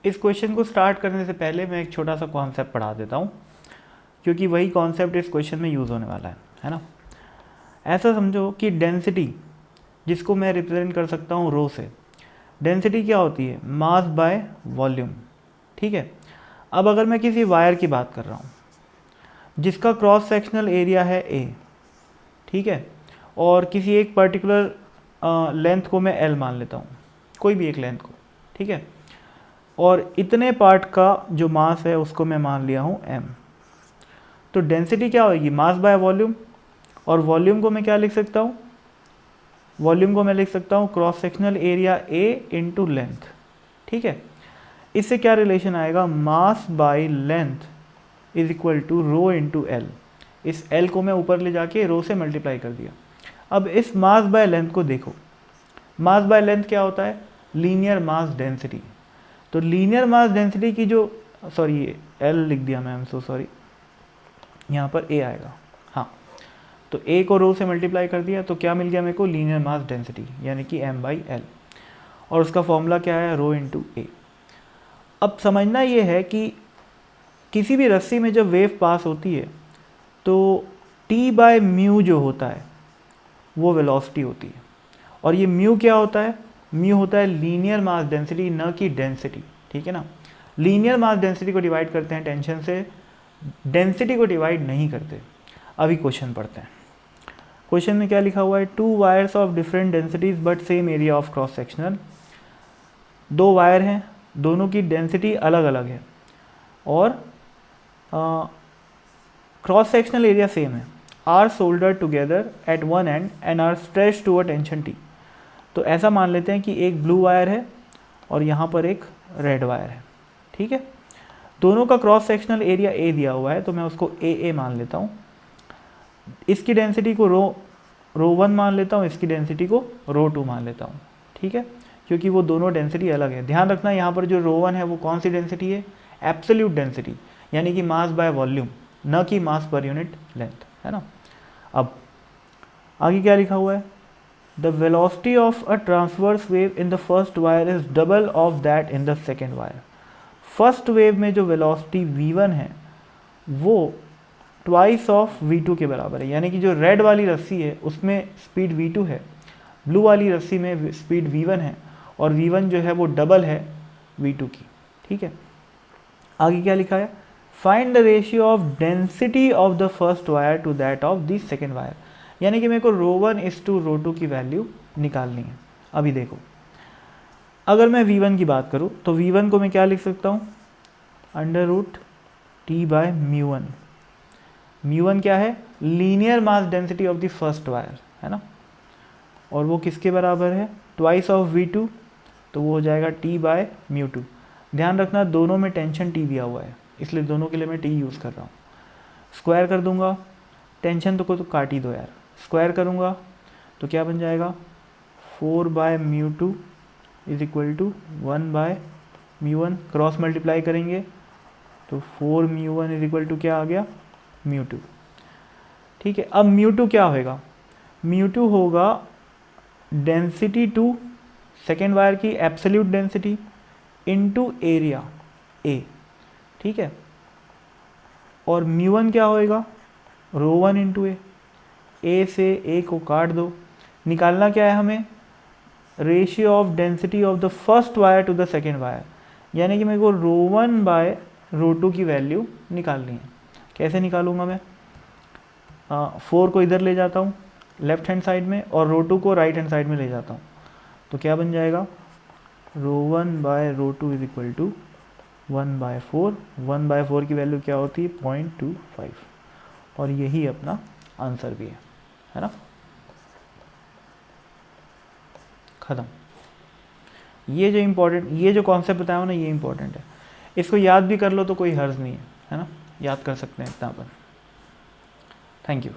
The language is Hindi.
इस क्वेश्चन को स्टार्ट करने से पहले मैं एक छोटा सा कॉन्सेप्ट पढ़ा देता हूँ, क्योंकि वही कॉन्सेप्ट इस क्वेश्चन में यूज़ होने वाला है ना। ऐसा समझो कि डेंसिटी, जिसको मैं रिप्रेजेंट कर सकता हूँ रो से, डेंसिटी क्या होती है? Mass by volume. ठीक है। अब अगर मैं किसी वायर की बात कर रहा हूँ जिसका क्रॉस सेक्शनल एरिया है ए, ठीक है, और किसी एक पर्टिकुलर लेंथ को मैं एल मान लेता हूँ, कोई भी एक लेंथ को, ठीक है, और इतने पार्ट का जो मास है उसको मैं मान लिया हूँ एम, तो डेंसिटी क्या होगी? Mass by volume. और वॉल्यूम को मैं क्या लिख सकता हूँ? वॉल्यूम को मैं लिख सकता हूँ cross sectional area A into length. ठीक है। इससे क्या रिलेशन आएगा? Mass by length is equal to rho into L. इस एल को मैं ऊपर ले जाके रो से मल्टीप्लाई कर दिया। अब इस मास बाय लेंथ को देखो, मास बाय लेंथ क्या होता है? Linear mass density. तो लीनियर मास डेंसिटी की जो, सॉरी एल लिख दिया मैं, सो सॉरी, यहाँ पर ए आएगा। हाँ, तो ए को रो से मल्टीप्लाई कर दिया तो क्या मिल गया मेरे को? लीनियर मास डेंसिटी, यानी कि एम बाई एल, और उसका फॉर्मूला क्या है? रो इंटू ए। अब समझना ये है कि किसी भी रस्सी में जब वेव पास होती है तो टी बाय म्यू जो होता है वो वेलोसिटी होती है, और ये म्यू क्या होता है? म्यू होता है लीनियर मास डेंसिटी, न कि डेंसिटी। ठीक है ना। लीनियर मास डेंसिटी को डिवाइड करते हैं टेंशन से, डेंसिटी को डिवाइड नहीं करते। अभी क्वेश्चन पढ़ते हैं। क्वेश्चन में क्या लिखा हुआ है? 2 wires of different densities but same area of cross sectional. 2 wire हैं, दोनों की डेंसिटी अलग अलग है और क्रॉस सेक्शनल एरिया सेम है। Are solder together at one end and are stretch to a tension T. तो ऐसा मान लेते हैं कि एक ब्लू वायर है और यहाँ पर एक रेड वायर है। ठीक है। दोनों का क्रॉस सेक्शनल एरिया ए दिया हुआ है, तो मैं उसको ए मान लेता हूँ। इसकी डेंसिटी को रो 1 मान लेता हूँ, इसकी डेंसिटी को रो 2 मान लेता हूँ। ठीक है, क्योंकि वो दोनों डेंसिटी अलग है। ध्यान रखना यहाँ पर जो रो 1 है वो कौन सी डेंसिटी है? एब्सोल्यूट डेंसिटी, यानी कि मास बाय वॉल्यूम, न कि मास पर यूनिट लेंथ, है ना। अब आगे क्या लिखा हुआ है? The velocity of a transverse wave in the first wire is double of that in the second wire. First wave में जो वेलोसिटी v1 है वो ट्वाइस ऑफ v2 के बराबर है, यानी कि जो रेड वाली रस्सी है उसमें स्पीड v2 है, ब्लू वाली रस्सी में स्पीड v1 है, और v1 जो है वो डबल है v2 की। ठीक है। आगे क्या लिखा है? Find the ratio of density of the first wire to that of the second wire, यानी कि मेरे को रो 1 इस टू रो 2 की वैल्यू निकालनी है। अभी देखो, अगर मैं v1 की बात करूँ तो v1 को मैं क्या लिख सकता हूँ? Under root T by mu one. Mu one क्या है? Linear mass density of the first wire, है ना, और वो किसके बराबर है? ट्वाइस ऑफ v2, तो वो हो जाएगा टी बाय म्यू टू। ध्यान रखना दोनों में टेंशन टी दिया हुआ है, इसलिए दोनों के लिए मैं टी यूज़ कर रहा हूँ। स्क्वायर कर दूंगा, टेंशन तो काट ही दो यार, स्क्वायर करूँगा तो क्या बन जाएगा? 4 by mu two is equal to 1 by mu one. Cross multiply करेंगे तो 4 mu one is equal to क्या आ गया? Mu two. ठीक है। अब म्यू टू क्या होगा? म्यू टू होगा डेंसिटी टू सेकेंड वायर की absolute density into area A. ठीक है। और म्यू वन क्या होएगा? रो 1 इंटू ए से ए को काट दो। निकालना क्या है हमें? Ratio of density of the first wire to the second wire, यानी कि मेरे को रो 1 बाय रो 2 की वैल्यू निकालनी है। कैसे निकालूंगा मैं? 4 को इधर ले जाता हूँ लेफ्ट हैंड साइड में, और रो 2 को राइट हैंड साइड में ले जाता हूँ, तो क्या बन जाएगा? Rho 1 by rho 2 is equal to 1 by 4। 1 by 4 की वैल्यू क्या होती है? 0.25, और यही अपना आंसर भी है ना। ख़त्म। ये जो कॉन्सेप्ट बताया हो ना, ये इंपॉर्टेंट है। इसको याद भी कर लो तो कोई हर्ज नहीं है ना, याद कर सकते हैं इतना अपन। Thank you.